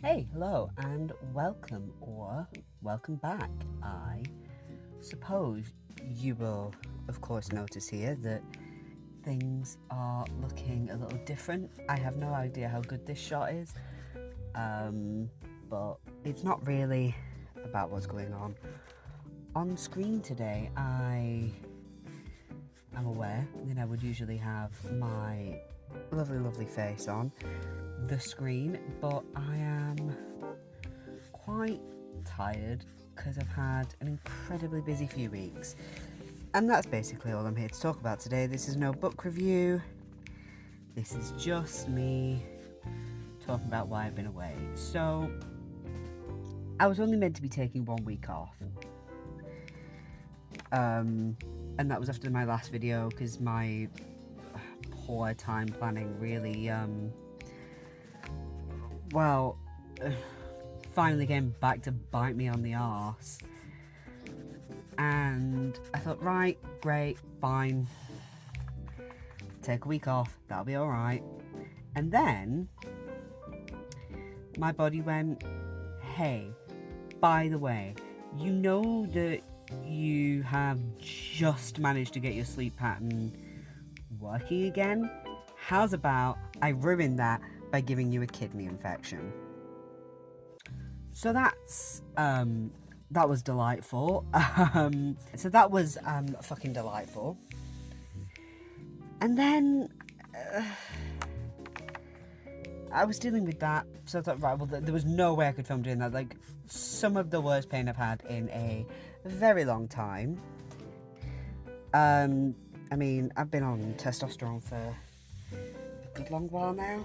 Hey, hello, and welcome or welcome back. I suppose you will, of course, notice here that things are looking a little different. I have no idea how good this shot is, but it's not really about what's going on screen today. I am aware that I would usually have my lovely face on the screen, but I am quite tired because I've had an incredibly busy few weeks. And that's basically all I'm here to talk about today. This is no book review. This is just me talking about why I've been away. So, I was only meant to be taking 1 week off. And that was after my last video because my poor time planning really, finally came back to bite me on the arse. And I thought, right, great, fine. Take a week off, that'll be alright. And then my body went, hey, by the way, you know that you have just managed to get your sleep pattern working again? How's about I ruin that by giving you a kidney infection? So that's that was delightful. Fucking delightful. And then I was dealing with that, so I thought, right, well, there was no way I could film doing that. Like, some of the worst pain I've had in a very long time. I mean, I've been on testosterone for a good long while now,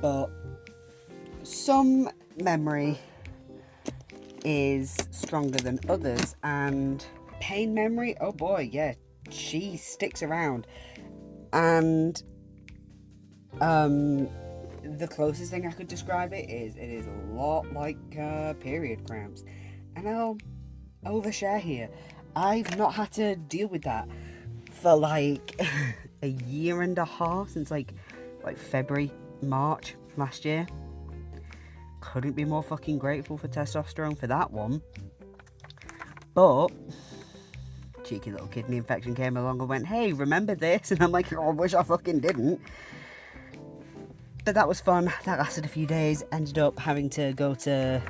but some memory is stronger than others, and pain memory, oh boy, yeah, she sticks around. And the closest thing I could describe it is a lot like period cramps. And I'll overshare here. I've not had to deal with that for like a year and a half, since like February, March last year. Couldn't be more fucking grateful for testosterone for that one. But cheeky little kidney infection came along and went, hey, remember this? And I'm like, oh, I wish I fucking didn't. But that was fun. That lasted a few days. Ended up having to go to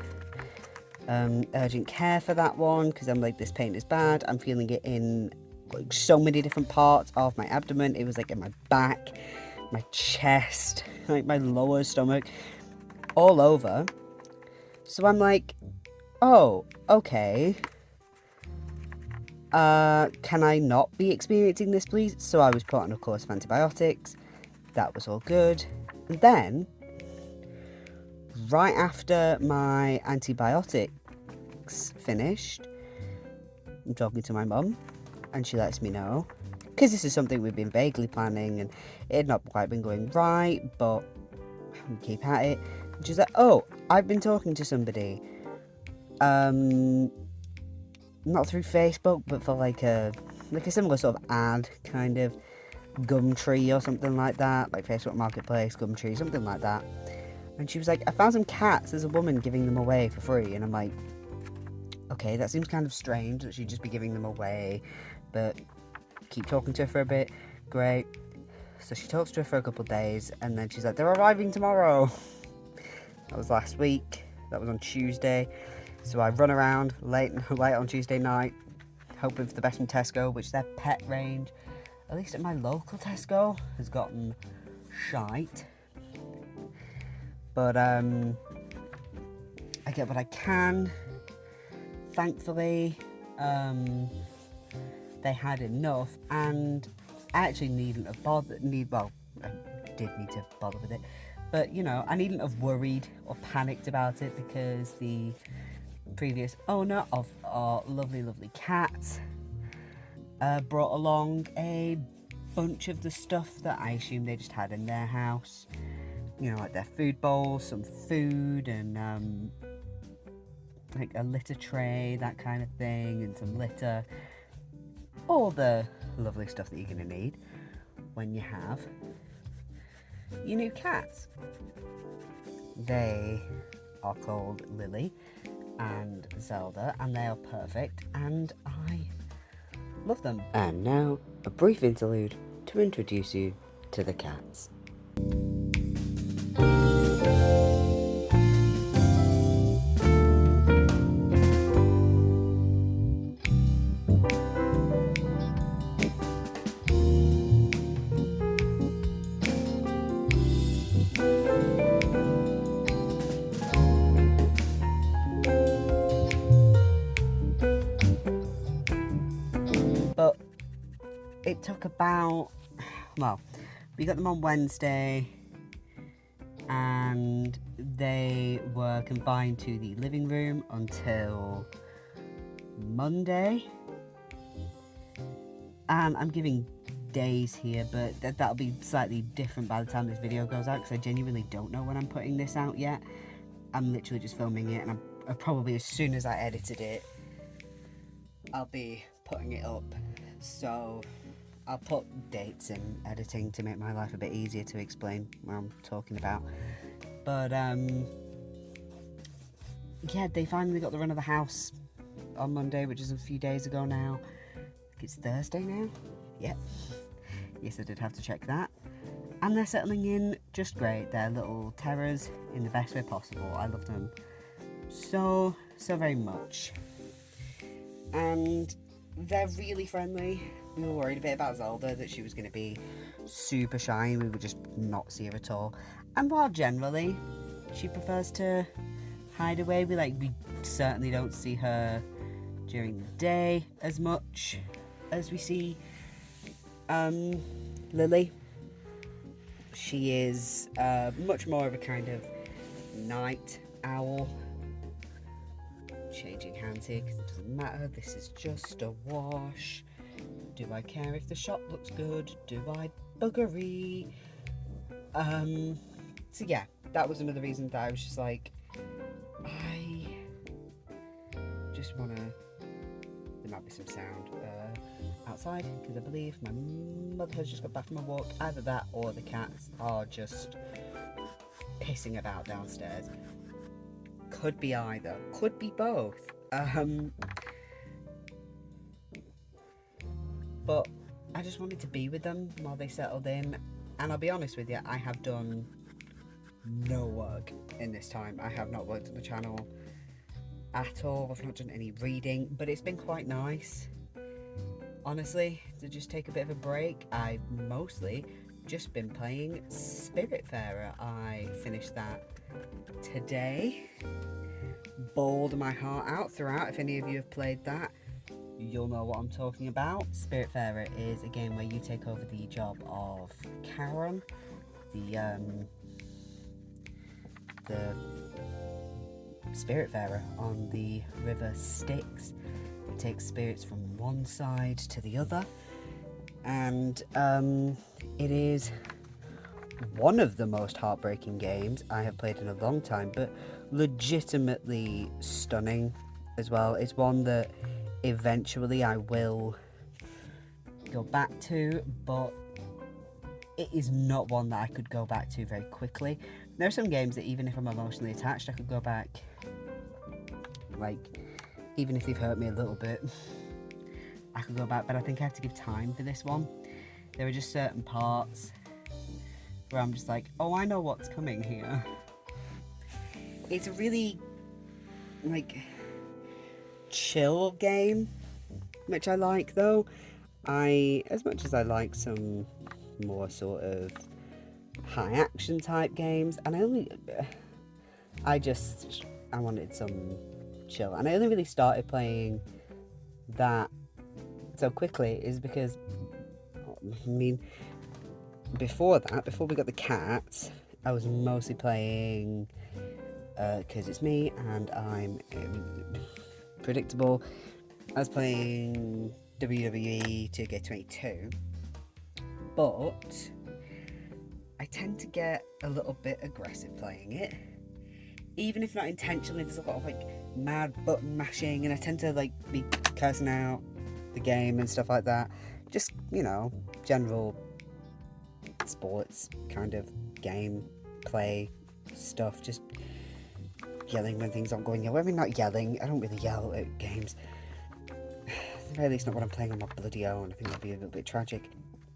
urgent care for that one because I'm like, this pain is bad. I'm feeling it in like so many different parts of my abdomen. It was like in my back, my chest, like my lower stomach, all over. So I'm like, oh, okay. Can I not be experiencing this, please? So I was put on a course of antibiotics. That was all good. And then, right after my antibiotics finished, I'm talking to my mum, and she lets me know, because this is something we've been vaguely planning, and it had not quite been going right, but we keep at it. And she's like, oh, I've been talking to somebody, not through Facebook, but for like a similar sort of ad, kind of Gumtree or something like that, like Facebook Marketplace, Gumtree, something like that. And she was like, I found some cats, there's a woman giving them away for free. And I'm like, okay, that seems kind of strange that she'd just be giving them away, but keep talking to her for a bit, great. So she talks to her for a couple of days, and then she's like, they're arriving tomorrow. That was last week, that was on Tuesday. So I run around late on Tuesday night, hoping for the best from Tesco, which their pet range, at least at my local Tesco, has gotten shite. But I get what I can. Thankfully, they had enough, and I actually needn't have I did need to bother with it. But, you know, I needn't have worried or panicked about it because the previous owner of our lovely cats brought along a bunch of the stuff that I assume they just had in their house. You know, like their food bowls, some food, and like a litter tray, that kind of thing, and some litter. All the lovely stuff that you're going to need when you have your new cats. They are called Lily and Zelda, and they are perfect, and I love them. And now, a brief interlude to introduce you to the cats. But it took about, well, we got them on Wednesday and they were confined to the living room until Monday. And I'm giving days here, but that'll be slightly different by the time this video goes out, because I genuinely don't know when I'm putting this out yet. I'm literally just filming it, and I'm probably, as soon as I edited it, I'll be putting it up. So I'll put dates in editing to make my life a bit easier to explain what I'm talking about. But yeah, they finally got the run of the house on Monday, which is a few days ago now. I think it's Thursday now. Yep. Yes, I did have to check that. And they're settling in just great. They're little terrors in the best way possible. I love them so very much. And they're really friendly. We were worried a bit about Zelda, that she was going to be super shy and we would just not see her at all. And while generally she prefers to hide away, we certainly don't see her during the day as much as we see Lily. She is much more of a kind of night owl. Changing hands here because it doesn't matter. This is just a wash. Do I care if the shop looks good? Do I buggery? So yeah, that was another reason that I was just like, I just want to, there might be some sound outside, because I believe my mother has just got back from a walk. Either that or the cats are just pissing about downstairs. Could be either, could be both. But I just wanted to be with them while they settled in. And I'll be honest with you, I have done no work in this time. I have not worked on the channel at all. I've not done any reading, but it's been quite nice, honestly, to just take a bit of a break. I've mostly just been playing Spiritfarer. I finished that today. Bawled my heart out throughout. If any of you have played that, you'll know what I'm talking about. Spiritfarer is a game where you take over the job of Karen, the Spiritfarer on the River Styx. It takes spirits from one side to the other, and it is one of the most heartbreaking games I have played in a long time, but legitimately stunning as well. It's one that eventually I will go back to, but it is not one that I could go back to very quickly. There are some games that even if I'm emotionally attached, I could go back, like, even if they've hurt me a little bit, I could go back, but I think I have to give time for this one. There are just certain parts where I'm just like, oh, I know what's coming here. It's a really, like, chill game, which I like, though. As much as I like some more sort of high action type games, and I wanted some chill, and I only really started playing that so quickly is because, I mean, before we got the cats, I was mostly playing, because it's me and I'm predictable, I was playing WWE 2K22, but I tend to get a little bit aggressive playing it, even if not intentionally. There's a lot of like mad button mashing, and I tend to like be cursing out the game and stuff like that. Just, you know, general sports kind of game play stuff, just yelling when things aren't going your way. I mean, not yelling, I don't really yell at games. At the very least not when I'm playing on my bloody own. I think that'd be a little bit tragic.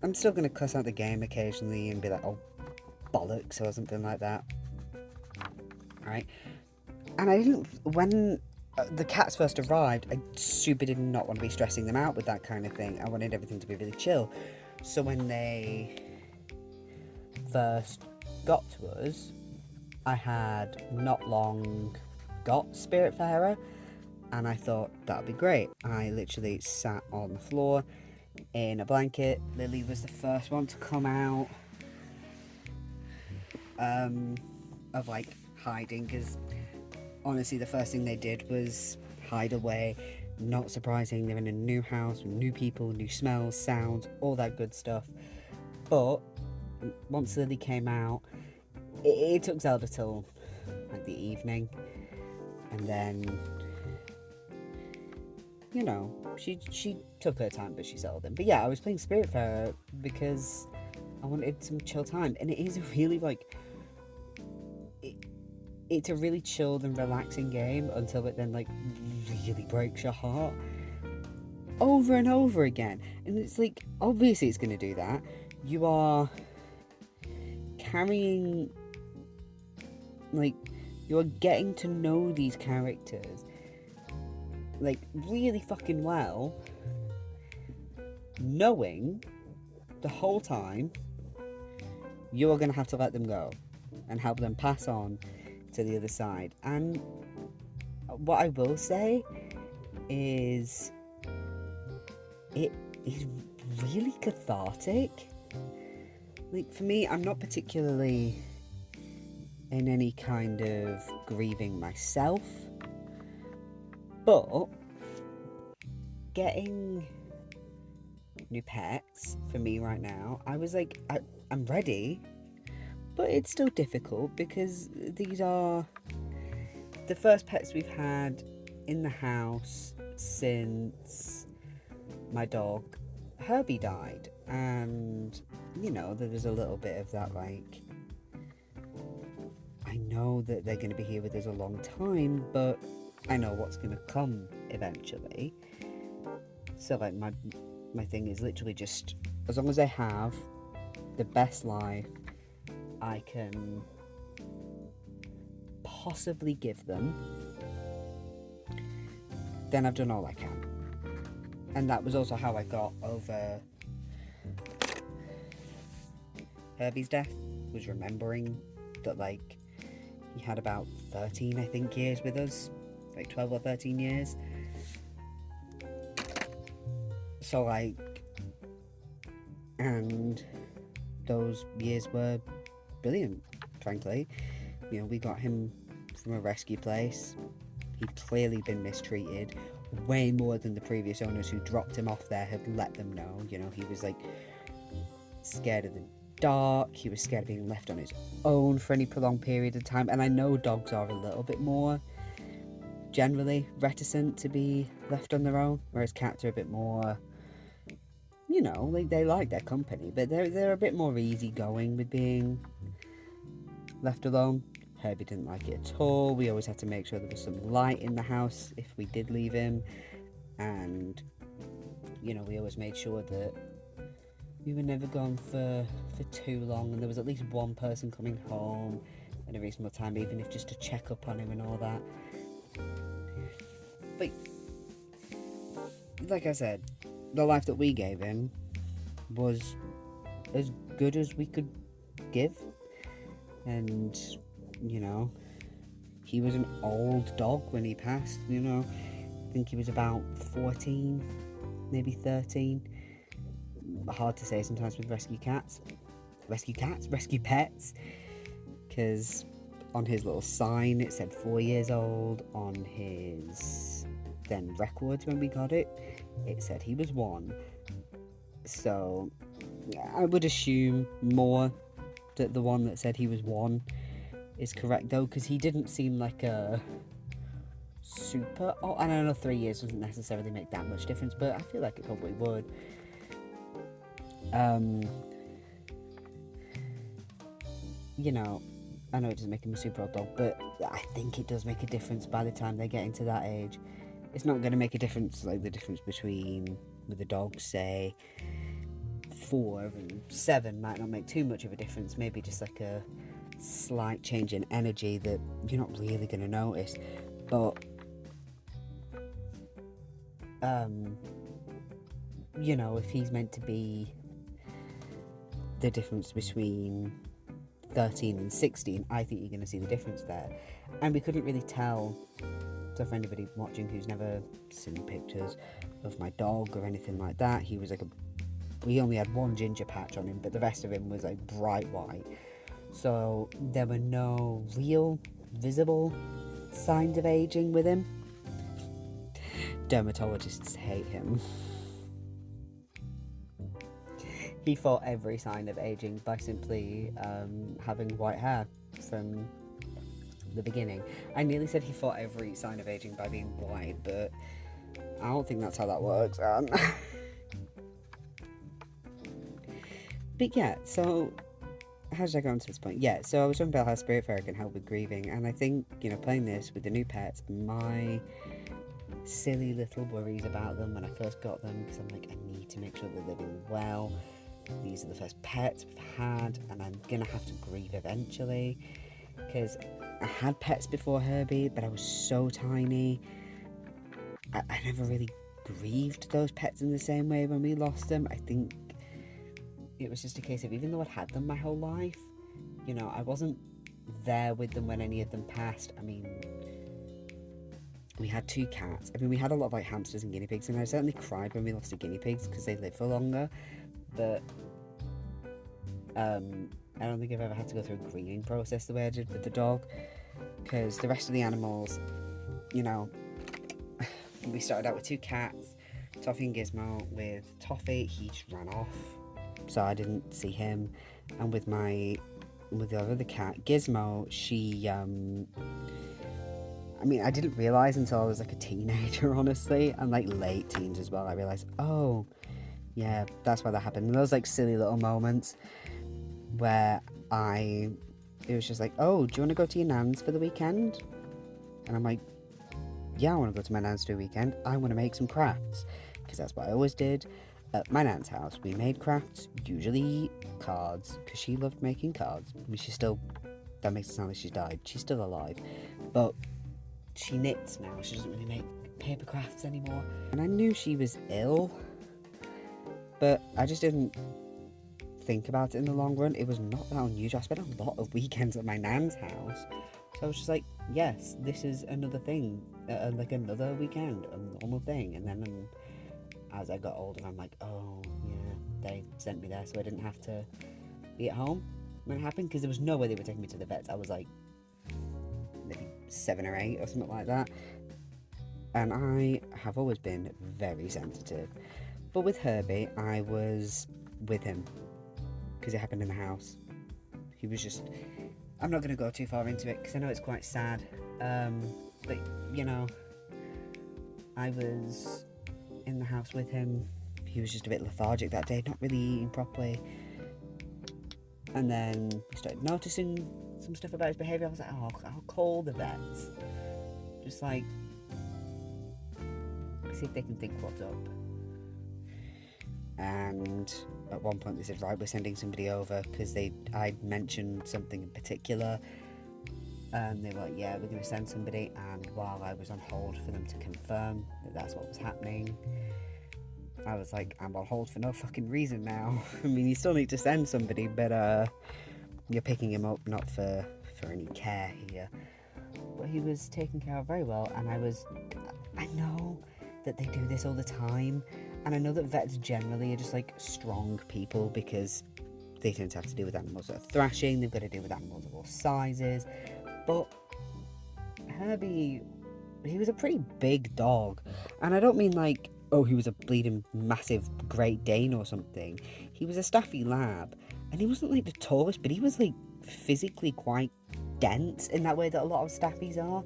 I'm still going to cuss out the game occasionally and be like, oh, bollocks, or something like that. Right? And I didn't, when the cats first arrived, I super did not want to be stressing them out with that kind of thing. I wanted everything to be really chill. So when they first got to us, I had not long got Spiritfarer, and I thought that'd be great. I literally sat on the floor in a blanket. Lily was the first one to come out of like hiding, because honestly the first thing they did was hide away. Not surprising, they're in a new house with new people, new smells, sounds, all that good stuff. But once Lily came out, it took Zelda till like the evening, and then, you know, she took her time, but she settled in. But yeah, I was playing Spiritfarer because I wanted some chill time, and it is really like it's a really chilled and relaxing game until it then like really breaks your heart over and over again. And it's like, obviously it's going to do that. You are carrying, like, you are getting to know these characters like really fucking well, knowing the whole time you are going to have to let them go and help them pass on to the other side. And what I will say is it is really cathartic. Like, for me, I'm not particularly in any kind of grieving myself, but getting new pets for me right now, I was like, I'm ready, but it's still difficult because these are the first pets we've had in the house since my dog Herbie died. And, you know, there's a little bit of that, like, I know that they're going to be here with us a long time, but I know what's going to come eventually. So, like, my thing is literally just, as long as they have the best life I can possibly give them, then I've done all I can. And that was also how I got over Herbie's death, was remembering that, like, he had about 13, I think, years with us, like 12 or 13 years. So, like, and those years were brilliant, frankly. You know, we got him from a rescue place. He'd clearly been mistreated way more than the previous owners who dropped him off there had let them know. You know, he was like scared of the dark, he was scared of being left on his own for any prolonged period of time. And I know dogs are a little bit more generally reticent to be left on their own, whereas cats are a bit more, you know, like, they like their company, but they're a bit more easygoing with being left alone. Herbie didn't like it at all. We always had to make sure there was some light in the house if we did leave him, and, you know, we always made sure that we were never gone for too long, and there was at least one person coming home at a reasonable time, even if just to check up on him and all that. But like I said, the life that we gave him was as good as we could give. And, you know, he was an old dog when he passed, you know. I think he was about 14, maybe 13. Hard to say sometimes with rescue pets, because on his little sign it said 4 years old. On his then records when we got it, it said he was 1. So I would assume more that the one that said he was 1 is correct, though, because he didn't seem like a super, and I know 3 years doesn't necessarily make that much difference, but I feel like it probably would. You know, I know it doesn't make him a super old dog, but I think it does make a difference by the time they get into that age. It's not going to make a difference, like the difference between with a dog, say 4 and 7 might not make too much of a difference. Maybe just like a slight change in energy that you're not really going to notice. But you know, if he's meant to be the difference between 13 and 16, I think you're going to see the difference there. And we couldn't really tell. So for anybody watching who's never seen pictures of my dog or anything like that, he was like we only had one ginger patch on him, but the rest of him was like bright white. So there were no real visible signs of aging with him. Dermatologists hate him. He fought every sign of aging by simply having white hair from the beginning. I nearly said he fought every sign of aging by being white, but I don't think that's how that works. But yeah, so how did I go on to this point? Yeah, so I was talking about how Spiritfarer can help with grieving, and I think, you know, playing this with the new pets, my silly little worries about them when I first got them, because I'm like, I need to make sure that they're doing well. These are the first pets we've had, and I'm gonna have to grieve eventually, because I had pets before Herbie, but I was so tiny. I never really grieved those pets in the same way when we lost them. I think it was just a case of, even though I'd had them my whole life, you know, I wasn't there with them when any of them passed. I mean, we had 2 cats. I mean, we had a lot of like hamsters and guinea pigs, and I certainly cried when we lost the guinea pigs because they live for longer. But I don't think I've ever had to go through a grieving process the way I did with the dog, because the rest of the animals, you know, we started out with 2 cats, Toffee and Gizmo. With Toffee, he just ran off, so I didn't see him. And with the other cat, Gizmo, she I mean, I didn't realise until I was like a teenager, honestly, and like late teens as well. I realised, oh yeah, that's why that happened. And those like silly little moments where it was just like, oh, do you want to go to your nan's for the weekend? And I'm like, yeah, I want to go to my nan's for the weekend. I want to make some crafts, because that's what I always did at my nan's house. We made crafts, usually cards, because she loved making cards. I mean, that makes it sound like she's died. She's still alive, but she knits now. She doesn't really make paper crafts anymore. And I knew she was ill, but I just didn't think about it in the long run. It was not that unusual. I spent a lot of weekends at my nan's house, so I was just like, yes, this is another thing, like another weekend, a normal thing. And then as I got older, I'm like, oh yeah, they sent me there so I didn't have to be at home when it happened, because there was no way they were taking me to the vets. I was like maybe 7 or 8 or something like that, and I have always been very sensitive. But with Herbie, I was with him because it happened in the house. He was just, I'm not going to go too far into it because I know it's quite sad, but you know, I was in the house with him. He was just a bit lethargic that day, not really eating properly, and then we started noticing some stuff about his behaviour. I was like, oh, I'll call the vets, just like see if they can think what's up. And at one point they said, right, we're sending somebody over, because I'd mentioned something in particular, and they were like, yeah, we're going to send somebody. And while I was on hold for them to confirm that that's what was happening, I was like, I'm on hold for no fucking reason now. I mean, you still need to send somebody, but you're picking him up not for any care here. But he was taken care of very well, and I know that they do this all the time, and I know that vets generally are just like strong people, because they tend to have to deal with animals that are thrashing, they've got to deal with animals of all sizes. But Herbie, he was a pretty big dog, and I don't mean like, oh, he was a bleeding massive Great Dane or something. He was a Staffy Lab, and he wasn't like the tallest, but he was like physically quite dense in that way that a lot of Staffies are.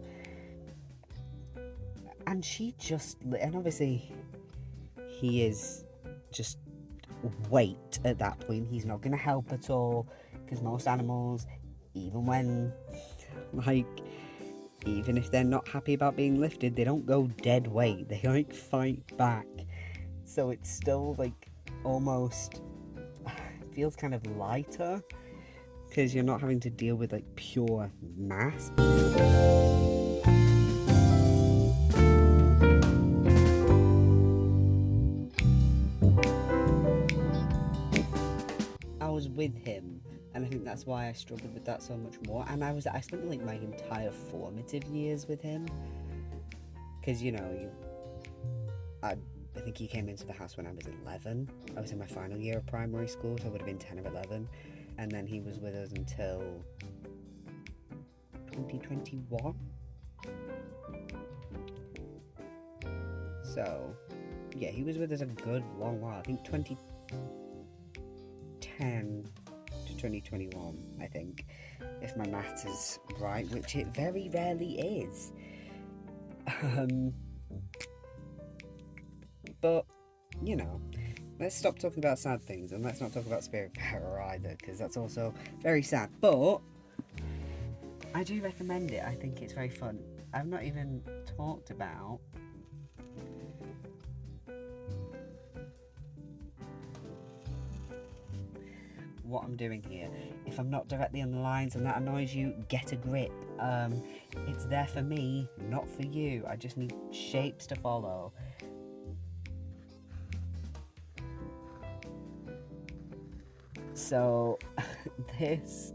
And and obviously he is just weight at that point. He's not going to help at all, because most animals, even when, like, even if they're not happy about being lifted, they don't go dead weight. They, like, fight back. So it's still, like, almost feels kind of lighter because you're not having to deal with, like, pure mass. I was with him, and I think that's why I struggled with that so much more. And I spent like my entire formative years with him, because I think he came into the house when I was 11. I was in my final year of primary school, so I would have been 10 or 11, and then he was with us until 2021. So yeah, he was with us a good long while. I think 2010 to 2021, I think, if my maths is right, which it very rarely is. But let's stop talking about sad things, and let's not talk about Spiritfarer either, because that's also very sad. But I do recommend it. I think it's very fun. I've not even talked about what I'm doing here. If I'm not directly on the lines and that annoys you, get a grip. It's there for me, not for you. I just need shapes to follow. So this,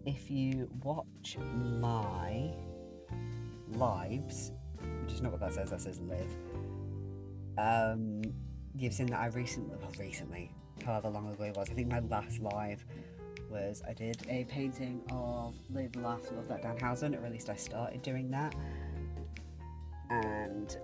if you watch my lives, which is not what that says live, you've seen that I recently, however long ago it was, I think my last live was I did a painting of Live, Laugh, Love That Danhausen, or at least I started doing that. And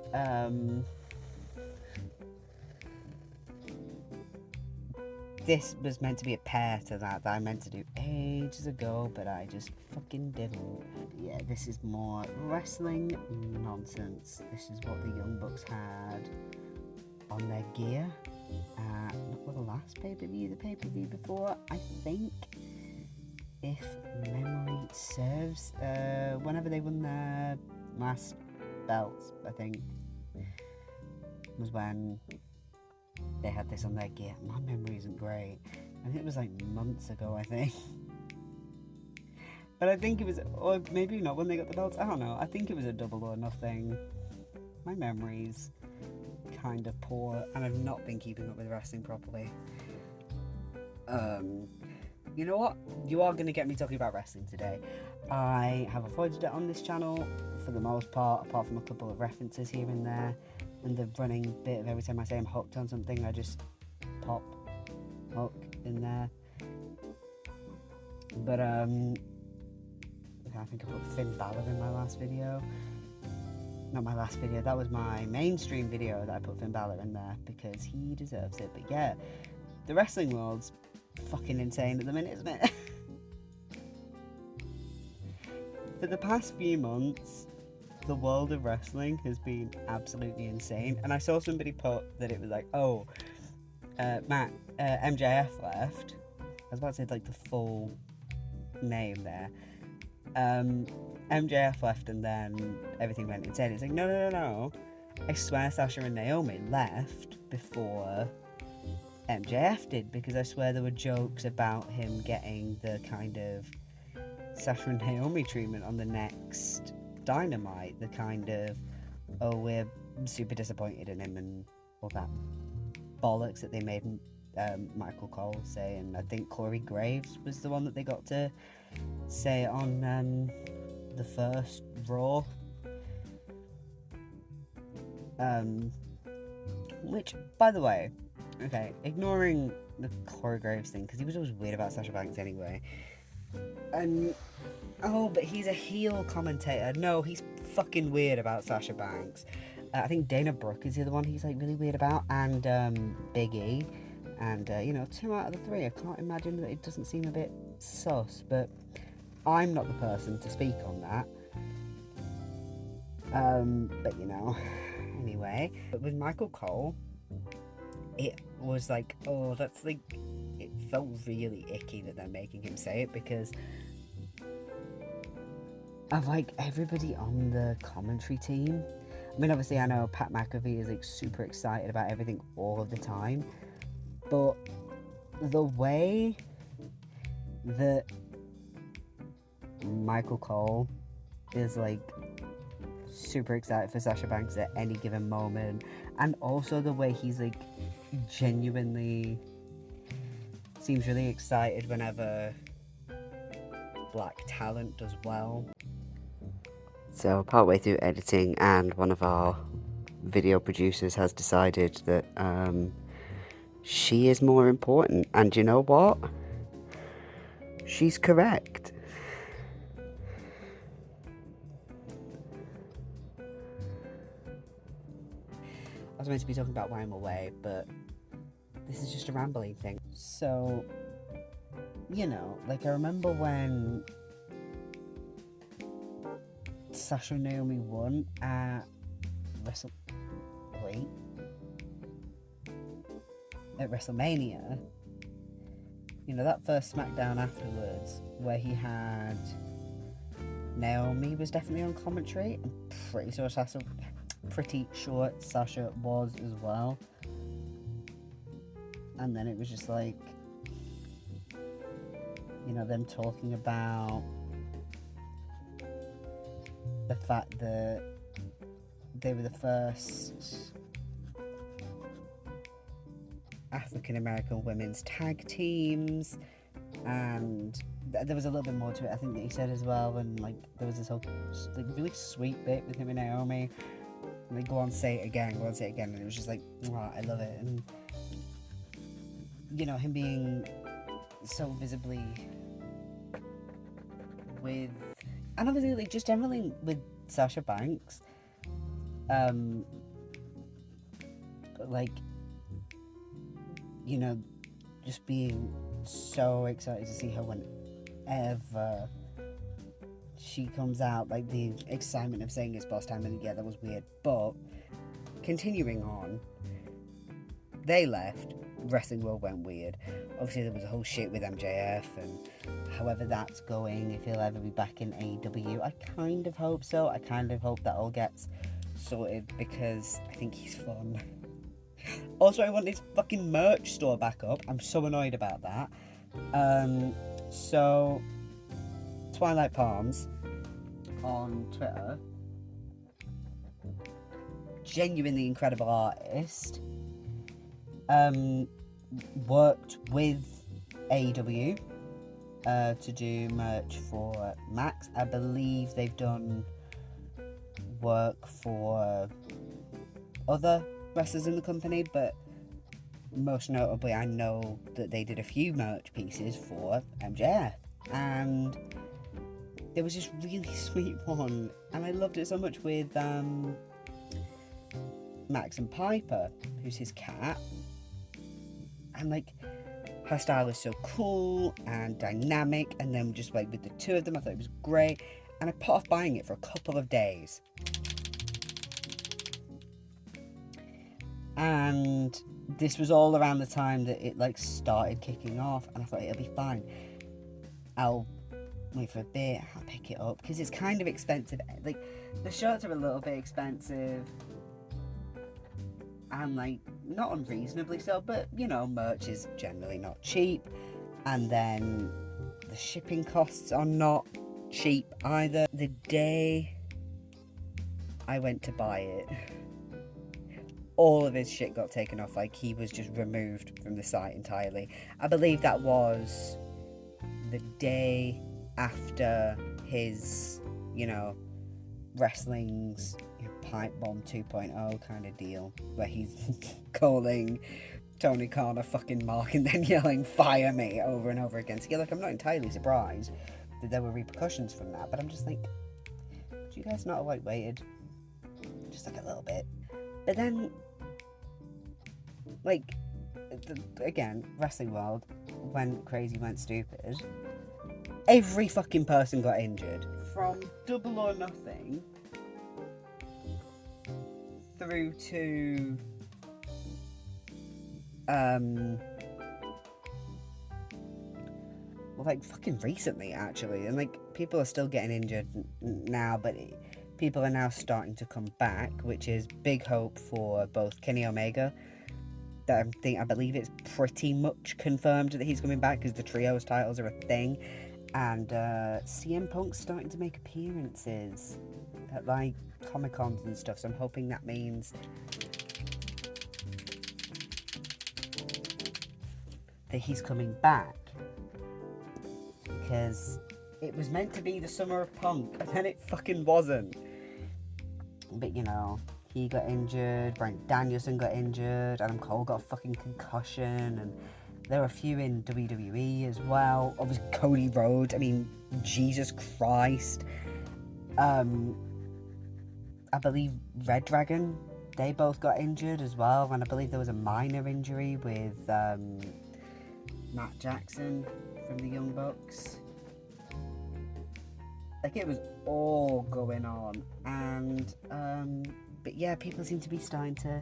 this was meant to be a pair to that I meant to do ages ago, but I just fucking didn't. Yeah, this is more wrestling nonsense. This is what the Young Bucks had on their gear. Not for the last pay-per-view, the pay-per-view before, I think, if memory serves, whenever they won their last belts, I think, was when they had this on their gear. My memory isn't great. I think it was like months ago, I think. But I think it was, or maybe not when they got the belts, I don't know. I think it was a Double or Nothing. My memory's kind of poor, and I've not been keeping up with wrestling properly. You know what? You are going to get me talking about wrestling today. I have avoided it on this channel for the most part, apart from a couple of references here and there, and the running bit of every time I say I'm hooked on something, I just pop hook in there. But I think I put Finn Balor in my last video. Not my last video, that was my mainstream video that I put Finn Balor in there because he deserves it. But yeah, the wrestling world's fucking insane at the minute, isn't it? For the past few months, the world of wrestling has been absolutely insane. And I saw somebody put that it was like, MJF left. I was about to say like the full name there. MJF left and then everything went insane. It's like, no. I swear Sasha and Naomi left before MJF did, because I swear there were jokes about him getting the kind of Sasha and Naomi treatment on the next Dynamite. The kind of, we're super disappointed in him and all that bollocks that they made Michael Cole say. And I think Corey Graves was the one that they got to say it on the first Raw, which, by the way, okay, ignoring the Corey Graves thing, because he was always weird about Sasha Banks anyway, and but he's a heel commentator. No, he's fucking weird about Sasha Banks. I think Dana Brooke is the other one he's like really weird about, and Big E, and 2 out of the 3, I can't imagine that it doesn't seem a bit sus, but I'm not the person to speak on that. But anyway. But with Michael Cole, it was like, it felt really icky that they're making him say it, because of like everybody on the commentary team. I mean, obviously, I know Pat McAfee is like super excited about everything all of the time, but the way that Michael Cole is like super excited for Sasha Banks at any given moment, and also the way he's like genuinely seems really excited whenever black talent does well. So partway through editing, and one of our video producers has decided that she is more important, and you know what? She's correct. I was meant to be talking about why I'm away, but this is just a rambling thing. So, you know, like I remember when Sasha and Naomi won at WrestleMania. You know, that first SmackDown afterwards, where he had Naomi was definitely on commentary. I'm pretty sure Sasha was as well. And then it was just like, you know, them talking about the fact that they were the first African American women's tag teams, and there was a little bit more to it, I think, that he said as well. And like there was this whole like really sweet bit with him and Naomi, and they go on, say it again, and it was just like, oh, I love it. And you know, him being so visibly with, and obviously like just generally with Sasha Banks, like, you know, just being so excited to see her whenever she comes out, like the excitement of saying it's boss time, and yeah, that was weird. But continuing on, they left, Wrestling World went weird. Obviously there was a whole shit with MJF and however that's going, if he'll ever be back in AEW. I kind of hope so. I kind of hope that all gets sorted, because I think he's fun. Also, I want his fucking merch store back up. I'm so annoyed about that. So Twilight Palms on Twitter, genuinely incredible artist, worked with AEW to do merch for Max. I believe they've done work for other wrestlers in the company, but most notably I know that they did a few merch pieces for MJF, and there was this really sweet one, and I loved it so much, with Max and Piper, who's his cat, and like her style is so cool and dynamic, and then just like with the two of them, I thought it was great, and I put off buying it for a couple of days. And this was all around the time that it like started kicking off, and I thought it'll be fine. I'll wait for a bit, I'll pick it up, because it's kind of expensive. Like the shirts are a little bit expensive, and like not unreasonably so, but you know, merch is generally not cheap, and then the shipping costs are not cheap either. The day I went to buy it, all of his shit got taken off. Like, he was just removed from the site entirely. I believe that was the day after his, you know, wrestling's pipe bomb 2.0 kind of deal, where he's calling Tony Khan a fucking mark and then yelling "fire me" over and over again. So yeah, like, I'm not entirely surprised that there were repercussions from that, but I'm just like, do you guys not have like waited just like a little bit? But then, like, again, Wrestling World went crazy, went stupid. Every fucking person got injured, from Double or Nothing through to well, like fucking recently actually, and like people are still getting injured now, but people are now starting to come back, which is big hope for both Kenny Omega. I believe it's pretty much confirmed that he's coming back because the trios titles are a thing, and CM Punk's starting to make appearances at like Comic Cons and stuff. So I'm hoping that means that he's coming back, because it was meant to be the summer of Punk, and then it fucking wasn't. But you know, he got injured, Bryan Danielson got injured, Adam Cole got a fucking concussion, and there were a few in WWE as well. Obviously, Cody Rhodes, I mean, Jesus Christ. I believe Red Dragon, they both got injured as well, and I believe there was a minor injury with Matt Jackson from the Young Bucks. Like, it was all going on, and but yeah, people seem to be starting to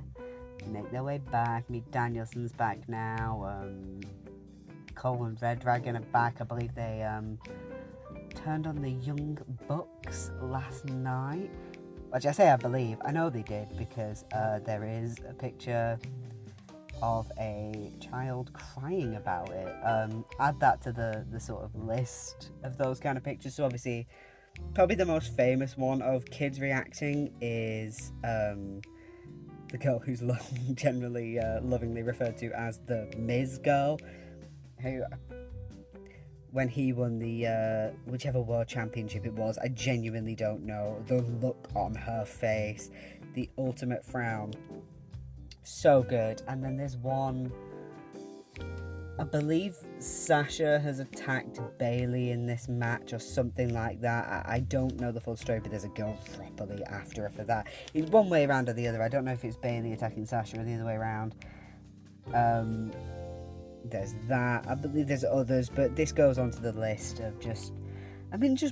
make their way back. I mean, Danielson's back now. Cole and Red Dragon are back. I believe they turned on the Young Bucks last night. Which I say I believe. I know they did, because there is a picture of a child crying about it. Add that to the sort of list of those kind of pictures. So obviously, probably the most famous one of kids reacting is the girl who's generally lovingly referred to as the Miz girl, who, when he won the whichever world championship it was, I genuinely don't know, the look on her face, the ultimate frown, so good. And then there's one, I believe Sasha has attacked Bayley in this match or something like that. I don't know the full story, but there's a girl properly after her for that. It's one way around or the other. I don't know if it's Bayley attacking Sasha or the other way around. There's that. I believe there's others, but this goes onto the list of just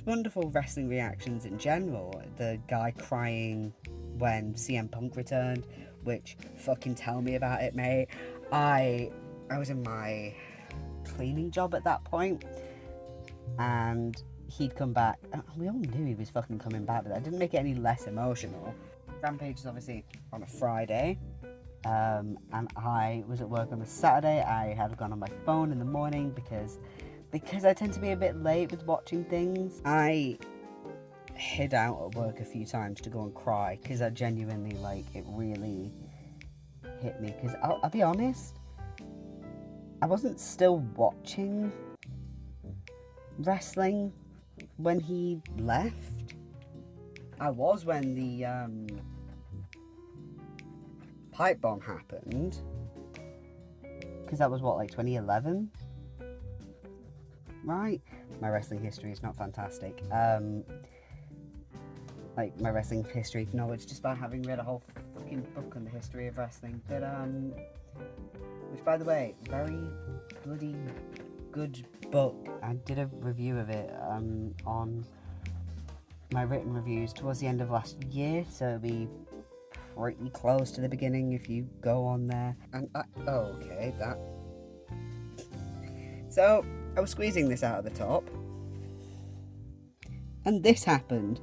wonderful wrestling reactions in general. The guy crying when CM Punk returned, which, fucking tell me about it, mate. I was in my cleaning job at that point, and he'd come back. We all knew he was fucking coming back, but that didn't make it any less emotional. Rampage is obviously on a Friday, and I was at work on a Saturday. I had gone on my phone in the morning because I tend to be a bit late with watching things. I hid out at work a few times to go and cry, because I genuinely, like, it really hit me. Because I'll be honest, I wasn't still watching wrestling when he left. I was when the pipe bomb happened, because that was what, like 2011, right? My wrestling history is not fantastic. Like, my wrestling history knowledge, just by having read a whole fucking book on the history of wrestling. But which, by the way, very bloody good book. I did a review of it on my written reviews towards the end of last year, so it'll be pretty close to the beginning if you go on there. And okay, that. So I was squeezing this out of the top, and this happened.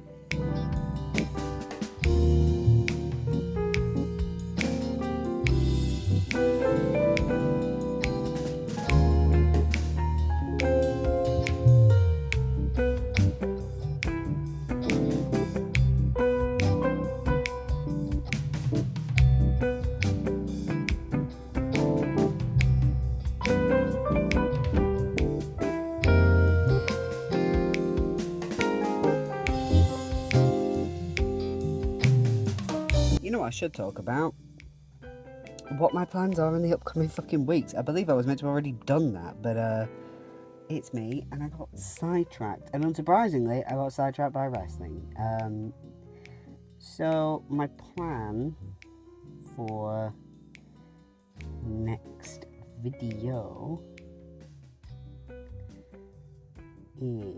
You know what I should talk about? What my plans are in the upcoming fucking weeks. I believe I was meant to have already done that, but it's me, and I got sidetracked. And unsurprisingly, I got sidetracked by wrestling. So my plan for next video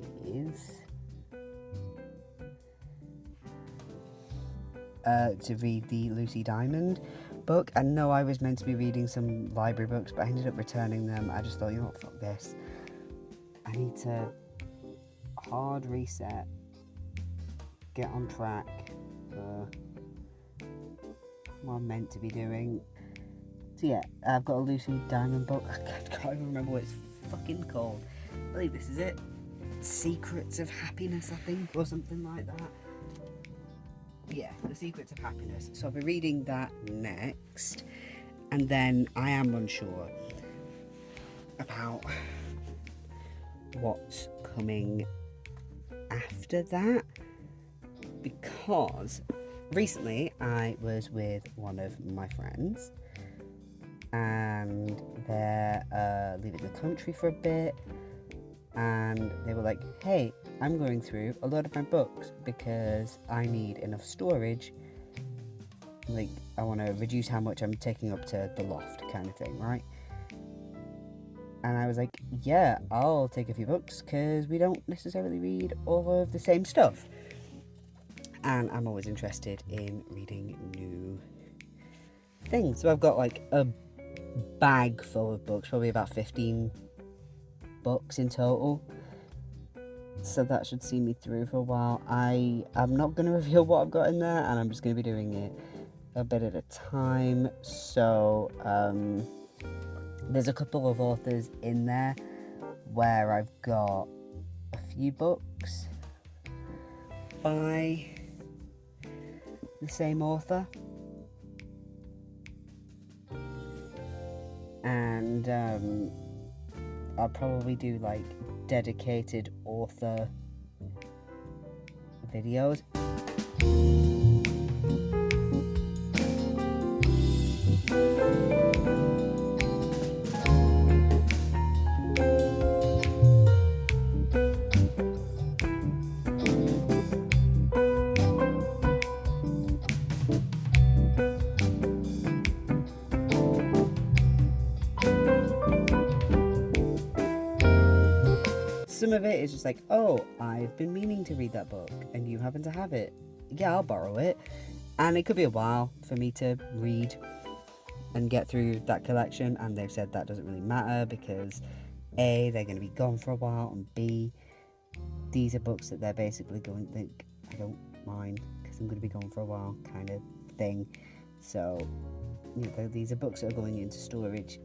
is to read the Lucy Diamond book. I know I was meant to be reading some library books, but I ended up returning them. I just thought, you know what, fuck this. I need to hard reset, get on track for what I'm meant to be doing. So yeah, I've got a Lucy Diamond book. I can't even remember what it's fucking called. I believe this is it. Secrets of Happiness, I think, or something like that. Yeah, The Secrets of Happiness. So I'll be reading that next. And then I am unsure about what's coming after that, because recently I was with one of my friends and they're leaving the country for a bit, and they were like, hey, I'm going through a lot of my books because I need enough storage, like I want to reduce how much I'm taking up to the loft kind of thing, right? And I was like, yeah, I'll take a few books because we don't necessarily read all of the same stuff. And I'm always interested in reading new things. So I've got like a bag full of books, probably about 15 books in total. So that should see me through for a while. I'm not going to reveal what I've got in there, and I'm just going to be doing it a bit at a time. So, there's a couple of authors in there where I've got a few books by the same author, and I'll probably do like dedicated author videos. Some of it is just like, oh, I've been meaning to read that book and you happen to have it. Yeah, I'll borrow it. And it could be a while for me to read and get through that collection, and they've said that doesn't really matter because A, they're going to be gone for a while, and B, these are books that they're basically going to think, I don't mind because I'm going to be gone for a while kind of thing. So, you know, these are books that are going into storage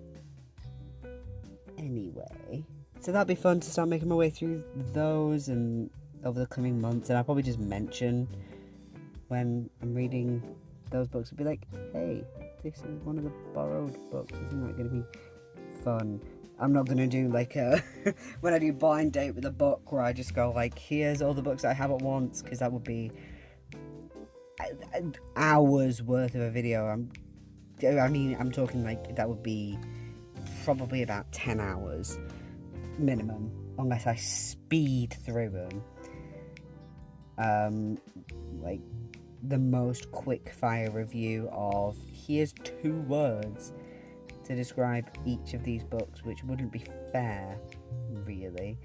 anyway. So that'll be fun to start making my way through those and over the coming months. And I'll probably just mention when I'm reading those books, I'll be like, hey, this is one of the borrowed books. Isn't that going to be fun? I'm not going to do like a when I do blind date with a book where I just go like, here's all the books I have at once, because that would be hours worth of a video. I'm talking like that would be probably about 10 hours minimum, unless I speed through them. Like the most quick fire review of here's 2 words to describe each of these books, which wouldn't be fair, really.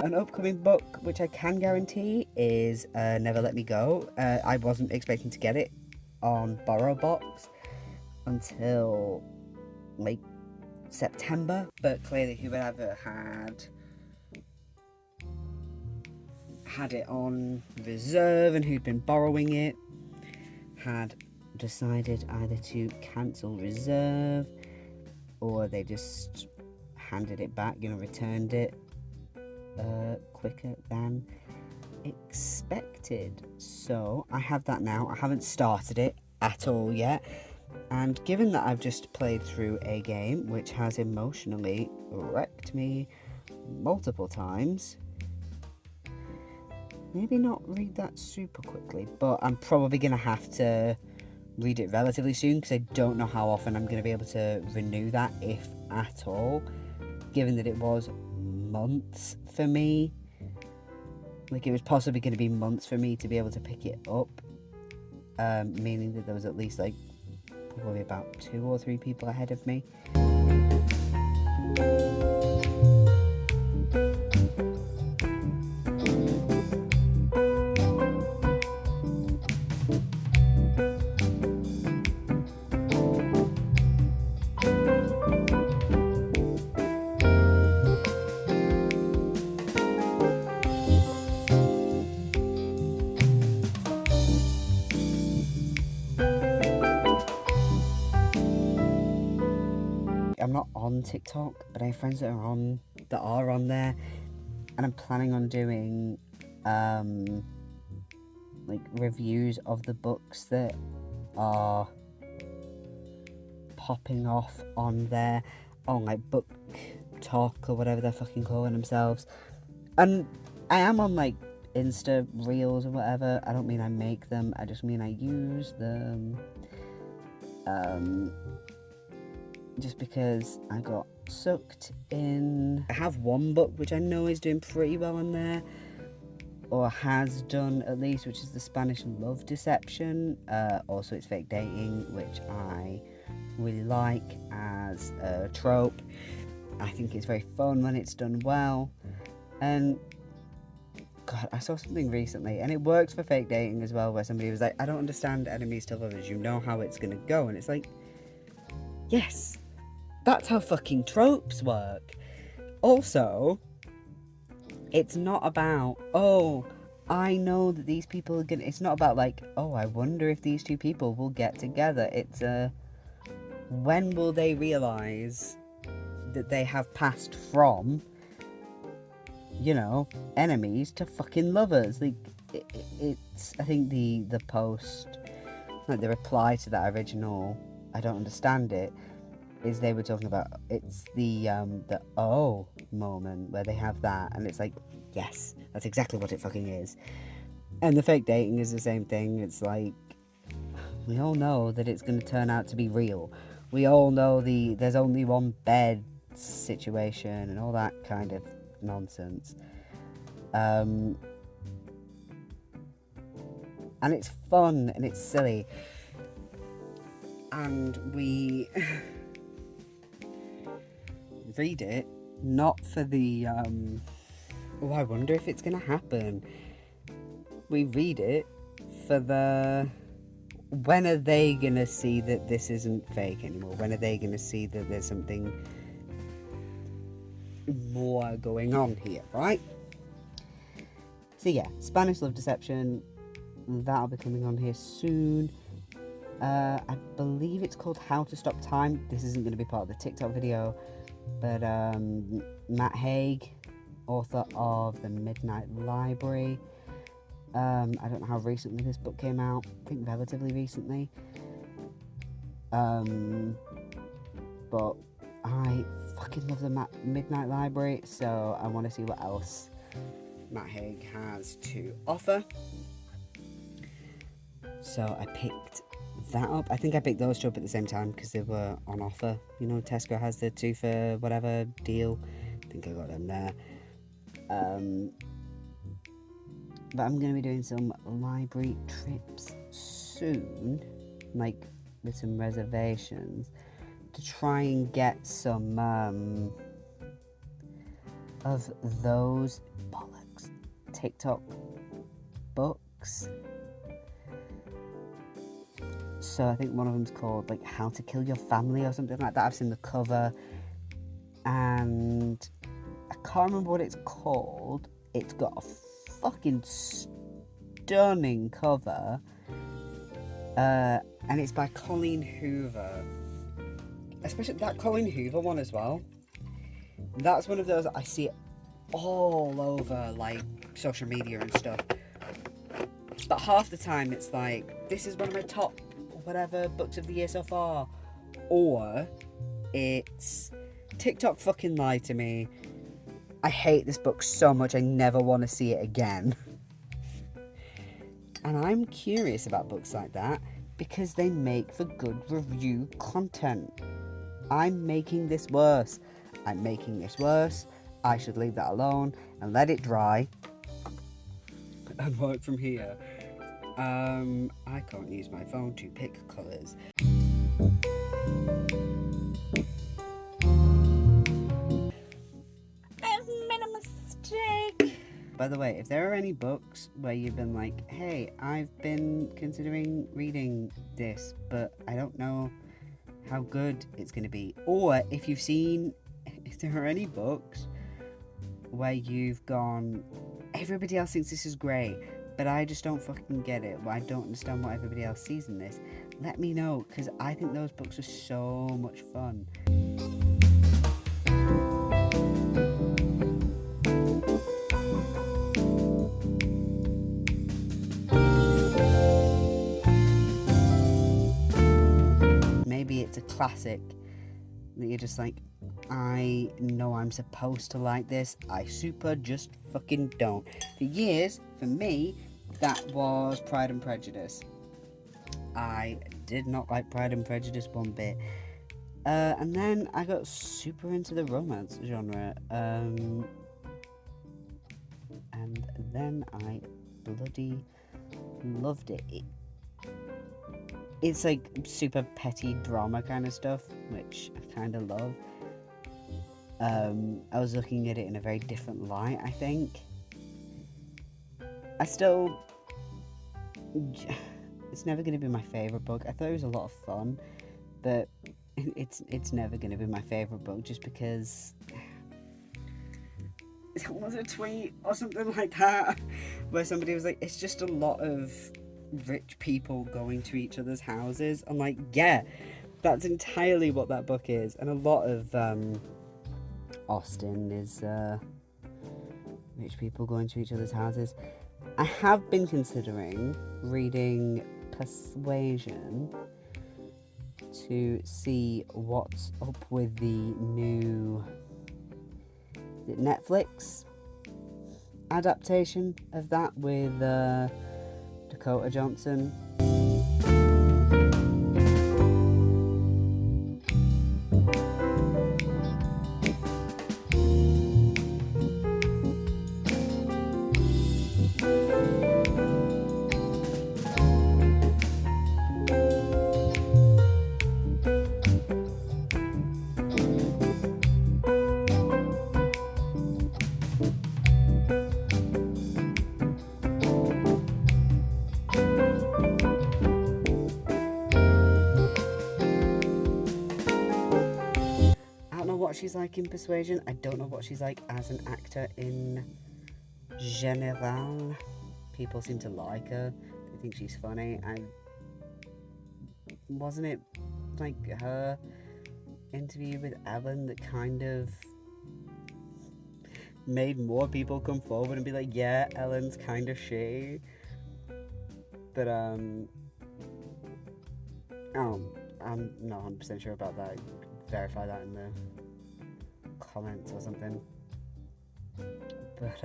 An upcoming book which I can guarantee is Never Let Me Go. I wasn't expecting to get it on BorrowBox until like September, but clearly whoever had it on reserve and who'd been borrowing it had decided either to cancel reserve, or they just handed it back, returned it quicker than expected. So I have that now. I haven't started it at all yet, and given that I've just played through a game which has emotionally wrecked me multiple times, maybe not read that super quickly, but I'm probably gonna have to read it relatively soon because I don't know how often I'm gonna be able to renew that, if at all, given that it was months for me. Like, it was possibly going to be months for me to be able to pick it up, meaning that there was at least like probably about 2 or 3 people ahead of me. I'm not on TikTok, but I have friends that are on there, and I'm planning on doing like reviews of the books that are popping off on there, on like Book Talk or whatever they're fucking calling themselves. And I am on like Insta Reels or whatever. I don't mean I make them, I just mean I use them. Just because I got sucked in. I have one book which I know is doing pretty well on there, or has done at least, which is the Spanish Love Deception. Also, it's fake dating, which I really like as a trope. I think it's very fun when it's done well. And God, I saw something recently, and it works for fake dating as well, where somebody was like, I don't understand enemies to lovers, you know how it's gonna go. And it's like, yes, that's how fucking tropes work. Also, it's not about, oh, I know that these people are gonna, it's not about like, oh, I wonder if these two people will get together. It's when will they realise that they have passed from, you know, enemies to fucking lovers. Like, it's, I think the post, like the reply to that original, I don't understand it, is they were talking about, it's the oh moment where they have that, and it's like, yes, that's exactly what it fucking is. And the fake dating is the same thing. It's like, we all know that it's going to turn out to be real. We all know there's only one bed situation and all that kind of nonsense. And it's fun and it's silly. And we read it not for the oh, I wonder if it's gonna happen. We read it for the, when are they gonna see that this isn't fake anymore? When are they gonna see that there's something more going on here, right? So yeah, Spanish Love Deception, that'll be coming on here soon. I believe it's called How to Stop Time. This isn't going to be part of the TikTok video, but Matt Haig, author of The Midnight Library. I don't know how recently this book came out. I think relatively recently. But I fucking love The Midnight Library, so I want to see what else Matt Haig has to offer. So I picked that up. I think I picked those two up at the same time because they were on offer. You know, Tesco has the 2 for whatever deal. I think I got them there. But I'm going to be doing some library trips soon, like with some reservations, to try and get some of those bollocks TikTok books. So I think one of them's called like How to Kill Your Family or something like that. I've seen the cover and I can't remember what it's called. It's got a fucking stunning cover, and it's by Colleen Hoover. Especially that Colleen Hoover one as well. That's one of those I see all over like social media and stuff. But half the time it's like, this is one of my top whatever books of the year so far, or it's TikTok fucking lied to me. I hate this book so much I never want to see it again. And I'm curious about books like that because they make for good review content. I'm making this worse. I'm making this worse. I should leave that alone and let it dry and work from here. I can't use my phone to pick colours. I've made a mistake. By the way, if there are any books where you've been like, hey, I've been considering reading this, but I don't know how good it's going to be, or if there are any books where you've gone, everybody else thinks this is great, but I just don't fucking get it. I don't understand what everybody else sees in this. Let me know, because I think those books are so much fun. classic that you're just like, I know I'm supposed to like this, I super just fucking don't. For years, for me, that was Pride and Prejudice. I did not like Pride and Prejudice one bit. And then I got super into the romance genre. And then I bloody loved it. It's like super petty drama kind of stuff, which I kind of love. I was looking at it in a very different light, I think. It's never going to be my favourite book. I thought it was a lot of fun, but it's never going to be my favourite book just because... It was a tweet or something like that where somebody was like, it's just a lot of rich people going to each other's houses. I'm like, yeah, that's entirely what that book is. And a lot of Austen is rich people going to each other's houses. I have been considering reading Persuasion to see what's up with the new Netflix adaptation of that with Dakota Johnson. What she's like in Persuasion. I don't know what she's like as an actor in general. People seem to like her. They think she's funny. Wasn't it like her interview with Ellen that kind of made more people come forward and be like, yeah, Ellen's kind of shitty. But I'm not 100% sure about that. Verify that in the comments or something. But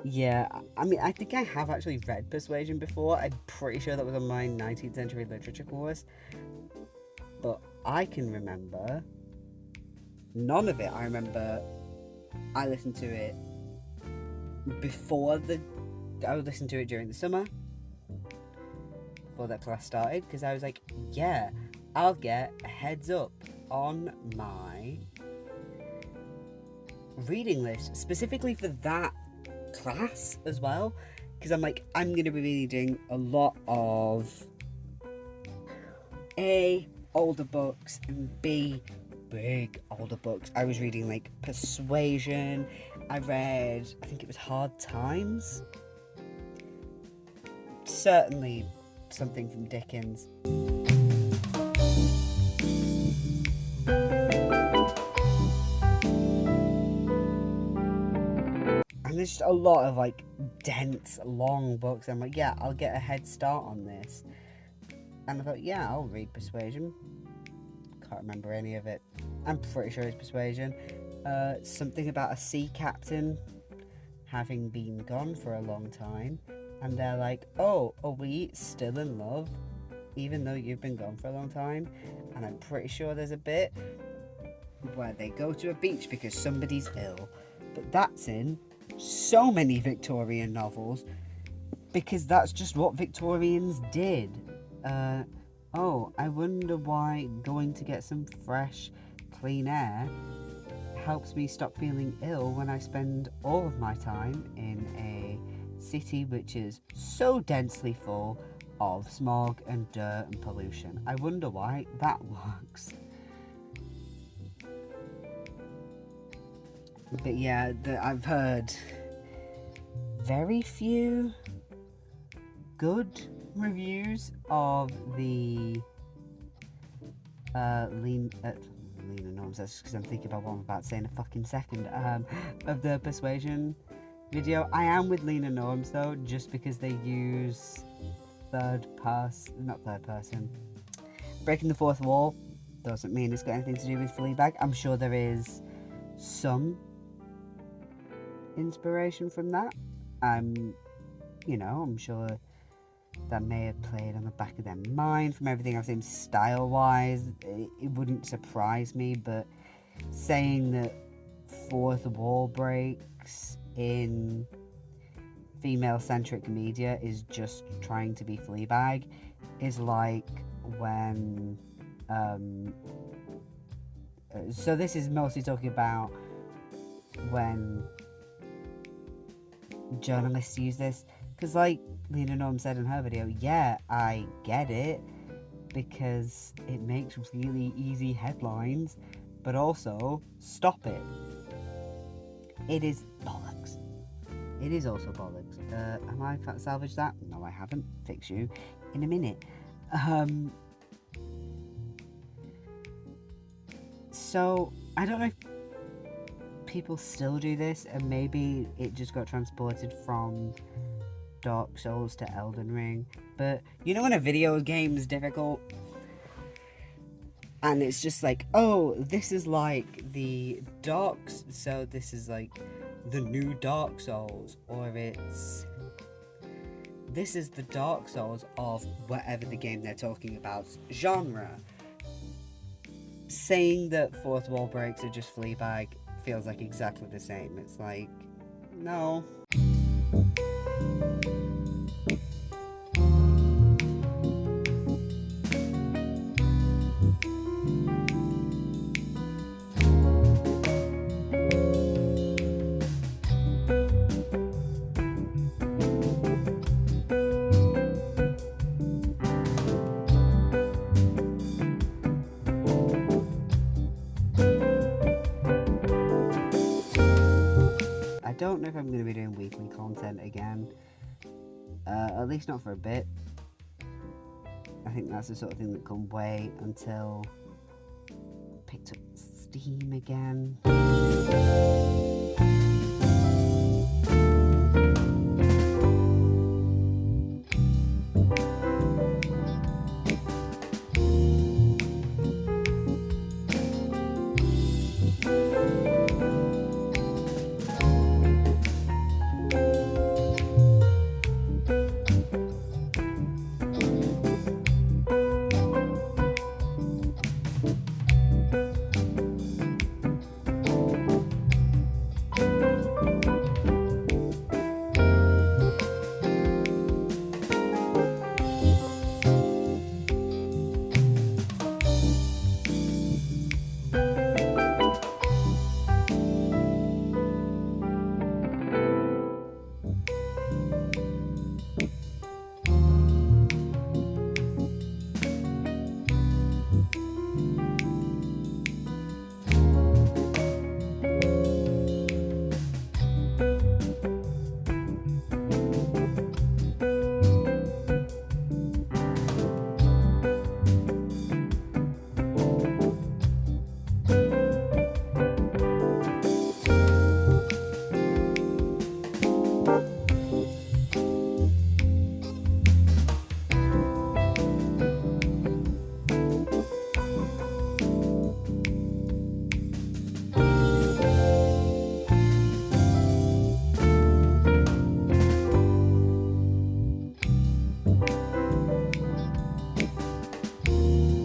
yeah, I mean, I think I have actually read Persuasion before. I'm pretty sure that was on my 19th century literature course, but I can remember none of it. I remember I listened to it I would listen to it during the summer before that class started, because I was like, yeah, I'll get a heads up on my reading list specifically for that class as well, because I'm like, I'm going to be reading a lot of A, older books, and B, big older books. I was reading like Persuasion. I read, I think it was Hard Times. Certainly something from Dickens. And there's just a lot of like dense, long books. I'm like, yeah, I'll get a head start on this. And I thought, yeah, I'll read Persuasion. Can't remember any of it. I'm pretty sure it's Persuasion. Something about a sea captain having been gone for a long time. And they're like, oh, are we still in love even though you've been gone for a long time? And I'm pretty sure there's a bit where they go to a beach because somebody's ill. But that's in so many Victorian novels because that's just what Victorians did. Oh, I wonder why going to get some fresh, clean air helps me stop feeling ill when I spend all of my time in a city which is so densely full of smog and dirt and pollution. I wonder why that works. But yeah, I've heard very few good reviews of the Lena Norms. That's because I'm thinking about what I'm about to say in a fucking second. Of the Persuasion video. I am with Lena Norms though, just because they use not third person. Breaking the fourth wall doesn't mean it's got anything to do with Fleabag. I'm sure there is some inspiration from that. I'm sure that may have played on the back of their mind from everything I've seen style-wise. It wouldn't surprise me, but saying that fourth wall breaks in female-centric media is just trying to be Fleabag is like when so this is mostly talking about when journalists use this, because like Lena Norm said in her video, yeah, I get it, because it makes really easy headlines, but also stop it. It is bollocks. It is also bollocks. Have I salvaged that? No, I haven't. Fix you in a minute. So I don't know if people still do this, and maybe it just got transported from Dark Souls to Elden Ring. But you know when a video game is difficult, and it's just like, oh, this is like the so this is like the new Dark Souls, or this is the Dark Souls of whatever the game they're talking about genre. Saying that fourth wall breaks are just Fleabag feels like exactly the same. It's like, no. I don't know if I'm going to be doing weekly content again, at least not for a bit. I think that's the sort of thing that can wait until picked up Steam again.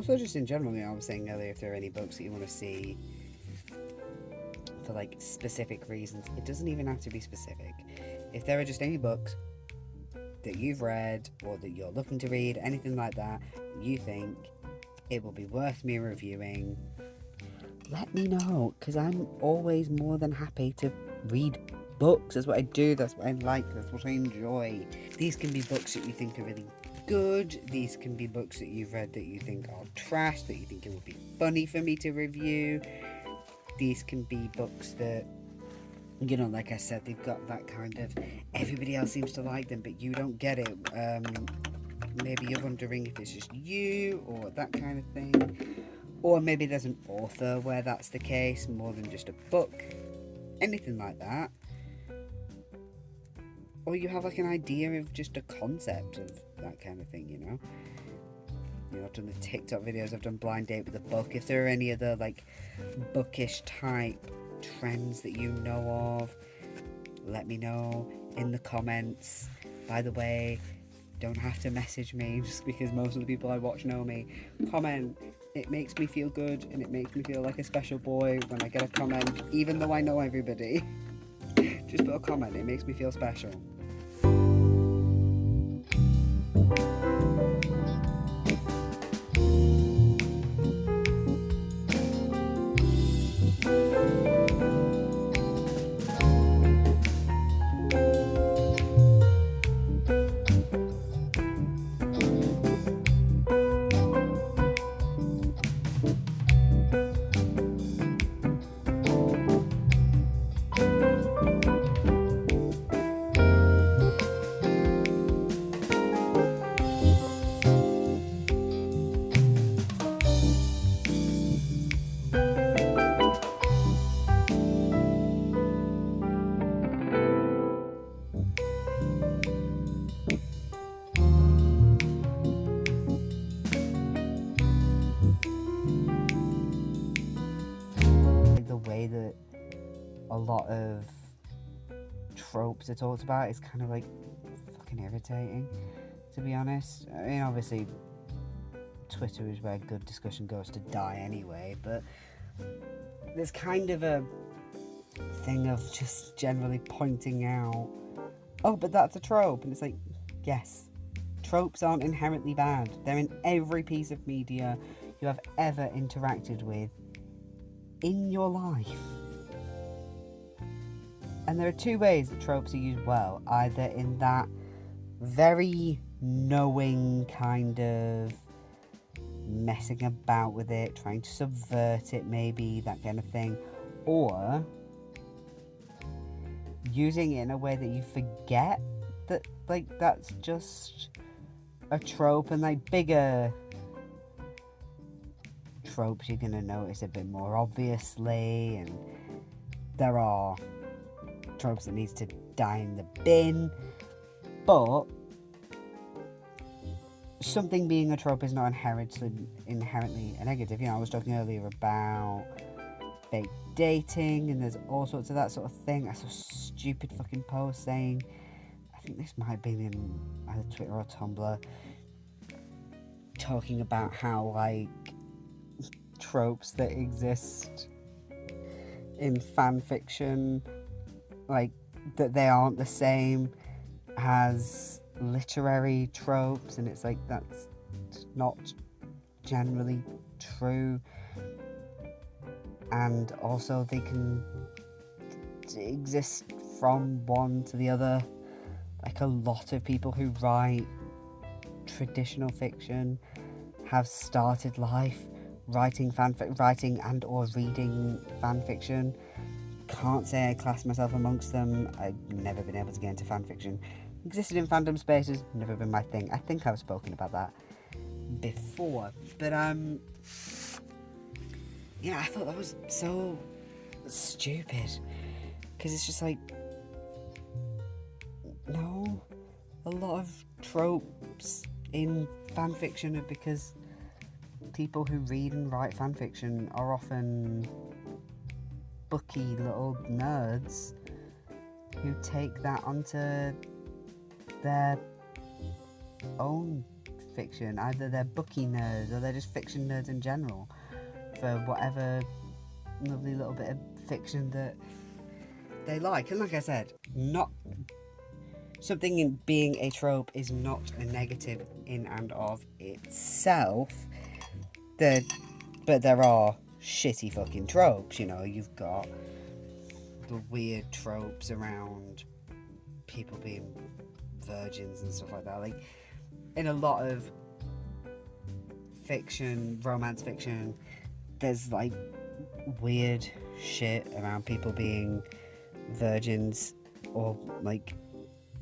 Also, just in general, I was saying earlier, if there are any books that you want to see for like specific reasons, it doesn't even have to be specific. If there are just any books that you've read or that you're looking to read, anything like that, you think it will be worth me reviewing, let me know, because I'm always more than happy to read books. That's what I do, that's what I like, that's what I enjoy. These can be books that you think are really good, these can be books that you've read that you think are trash, that you think it would be funny for me to review. These can be books that, you know, like I said, they've got that kind of, everybody else seems to like them but you don't get it. Maybe you're wondering if it's just you or that kind of thing, or maybe there's an author where that's the case more than just a book, anything like that. or you have like an idea of just a concept of that kind of thing, you know. I've done the TikTok videos, I've done blind date with a book. If there are any other like bookish type trends that you know of, let me know in the comments. By the way, don't have to message me just because most of the people I watch know me. Comment. It makes me feel good, and it makes me feel like a special boy when I get a comment, even though I know everybody. Just put a comment, it makes me feel special. The way that a lot of tropes are talked about is kind of like fucking irritating, to be honest. I mean, obviously Twitter is where good discussion goes to die anyway, but there's kind of a thing of just generally pointing out, oh, but that's a trope, and it's like, yes, tropes aren't inherently bad. They're in every piece of media you have ever interacted with in your life. And there are two ways that tropes are used well, either in that very knowing kind of messing about with it, trying to subvert it maybe, that kind of thing, or using it in a way that you forget that like that's just a trope, and like bigger tropes you're gonna notice a bit more obviously, and there are tropes that needs to die in the bin, but something being a trope is not inherently a negative. I was talking earlier about fake dating, and there's all sorts of that sort of thing. I saw a stupid fucking post saying, I think this might have been in either Twitter or Tumblr, talking about how like tropes that exist in fan fiction, like that they aren't the same as literary tropes, and it's like that's not generally true, and also they can exist from one to the other. Like a lot of people who write traditional fiction have started life writing and or reading fan fiction. Can't say I class myself amongst them. I've never been able to get into fan fiction. Existed in fandom spaces, never been my thing. I think I've spoken about that before, but yeah, I thought that was so stupid, because it's just like, no, a lot of tropes in fan fiction are because people who read and write fan fiction are often booky little nerds who take that onto their own fiction. Either they're booky nerds or they're just fiction nerds in general for whatever lovely little bit of fiction that they like. And like I said, not something in being a trope is not a negative in and of itself. But there are shitty fucking tropes, you've got the weird tropes around people being virgins and stuff like that. Like, in a lot of fiction, romance fiction, there's like weird shit around people being virgins or like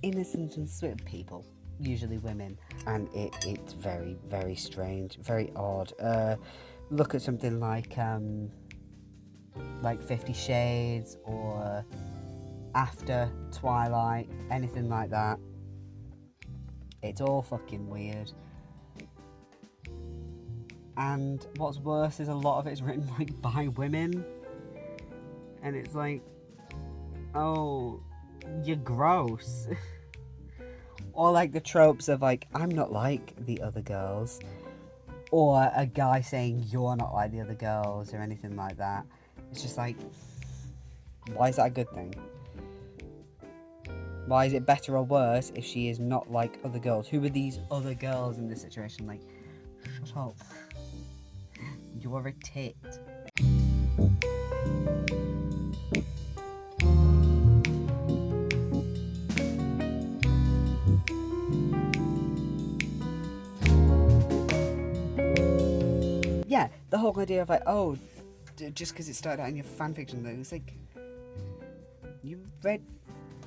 innocent and sweet people, usually women, and it's very, very strange, very odd. Look at something like 50 Shades, or after Twilight, anything like that. It's all fucking weird. And what's worse is a lot of it's written like by women. And it's like, oh, you're gross. Or like the tropes of like, I'm not like the other girls. Or a guy saying you're not like the other girls or anything like that. It's just like, why is that a good thing? Why is it better or worse if she is not like other girls? Who are these other girls in this situation? Like, shut up. You're a tit. Yeah, the whole idea of like, oh, just because it started out in your fanfiction, though, it's like, you read,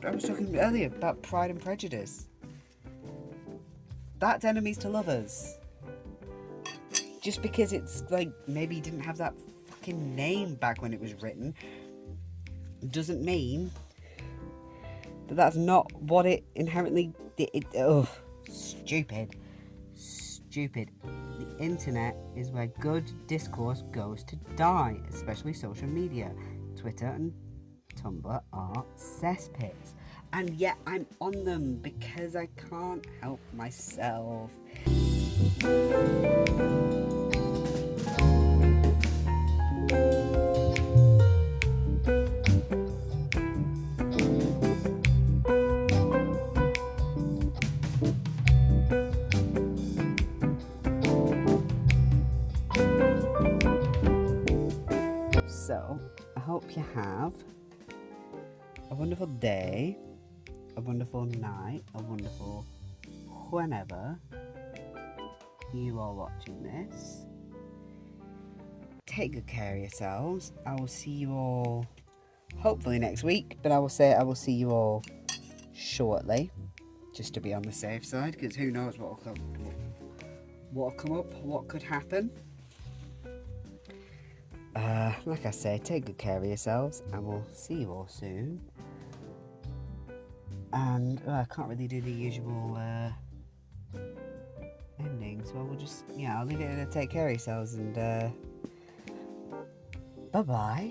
I was talking earlier about Pride and Prejudice. That's enemies to lovers. Just because it's like, maybe you didn't have that fucking name back when it was written, doesn't mean that that's not what it inherently did. Stupid. The internet is where good discourse goes to die, especially social media. Twitter and Tumblr are cesspits. And yet I'm on them because I can't help myself. So, I hope you have a wonderful day, a wonderful night, a wonderful whenever you are watching this. Take good care of yourselves. I will see you all hopefully next week, but I will see you all shortly, just to be on the safe side, because who knows what will come up, what could happen. Like I say, take good care of yourselves, and we'll see you all soon. And I can't really do the usual ending, so I'll leave it at take care of yourselves, and bye bye.